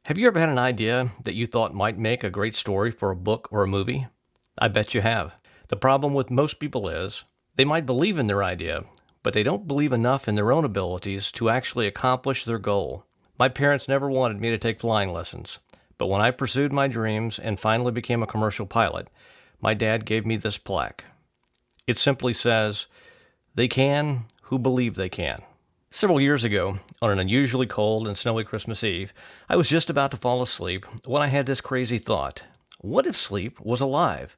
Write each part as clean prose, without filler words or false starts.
Have you ever had an idea that you thought might make a great story for a book or a movie? I bet you have. The problem with most people is they might believe in their idea, but they don't believe enough in their own abilities to actually accomplish their goal. My parents never wanted me to take flying lessons, but when I pursued my dreams and finally became a commercial pilot, my dad gave me this plaque. It simply says, "They can who believe they can." Several years ago, on an unusually cold and snowy Christmas Eve, I was just about to fall asleep when I had this crazy thought. What if sleep was alive?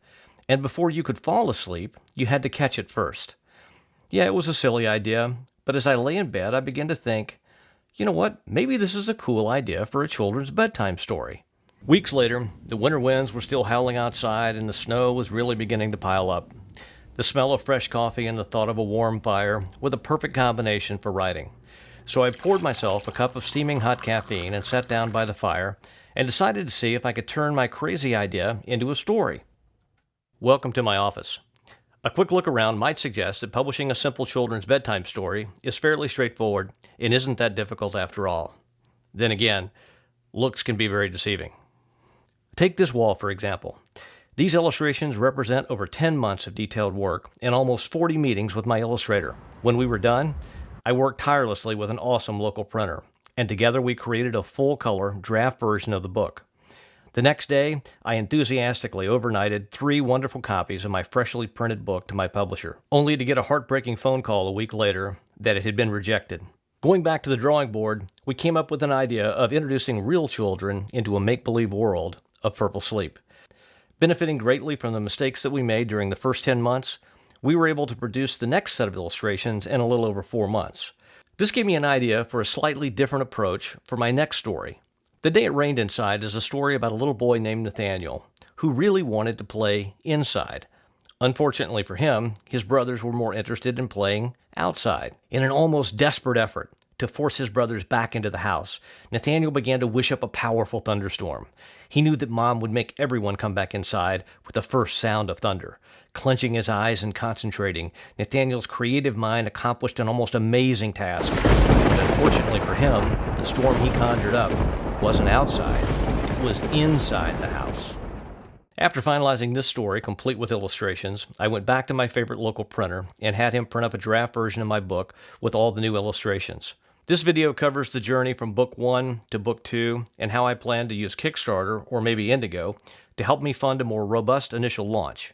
And before you could fall asleep, you had to catch it first. Yeah, it was a silly idea, but as I lay in bed, I began to think, you know what, maybe this is a cool idea for a children's bedtime story. Weeks later, the winter winds were still howling outside and the snow was really beginning to pile up. The smell of fresh coffee and the thought of a warm fire were the perfect combination for writing. So I poured myself a cup of steaming hot caffeine and sat down by the fire and decided to see if I could turn my crazy idea into a story. Welcome to my office. A quick look around might suggest that publishing a simple children's bedtime story is fairly straightforward and isn't that difficult after all. Then again, looks can be very deceiving. Take this wall, for example. These illustrations represent over 10 months of detailed work and almost 40 meetings with my illustrator. When we were done, I worked tirelessly with an awesome local printer, and together we created a full-color draft version of the book. The next day, I enthusiastically overnighted 3 wonderful copies of my freshly printed book to my publisher, only to get a heartbreaking phone call a week later that it had been rejected. Going back to the drawing board, we came up with an idea of introducing real children into a make-believe world of purple sleep. Benefiting greatly from the mistakes that we made during the first 10 months, we were able to produce the next set of illustrations in a little over 4 months. This gave me an idea for a slightly different approach for my next story. The Day It Rained Inside is a story about a little boy named Nathaniel, who really wanted to play inside. Unfortunately for him, his brothers were more interested in playing outside. In an almost desperate effort to force his brothers back into the house, Nathaniel began to wish up a powerful thunderstorm. He knew that Mom would make everyone come back inside with the first sound of thunder. Clenching his eyes and concentrating, Nathaniel's creative mind accomplished an almost amazing task. But unfortunately for him, the storm he conjured up wasn't outside, it was inside the house. After finalizing this story, complete with illustrations, I went back to my favorite local printer and had him print up a draft version of my book with all the new illustrations. This video covers the journey from book 1 to book 2 and how I plan to use Kickstarter or maybe Indigo to help me fund a more robust initial launch.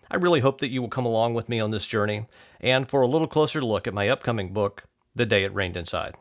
I really hope that you will come along with me on this journey and for a little closer look at my upcoming book, The Day It Rained Inside.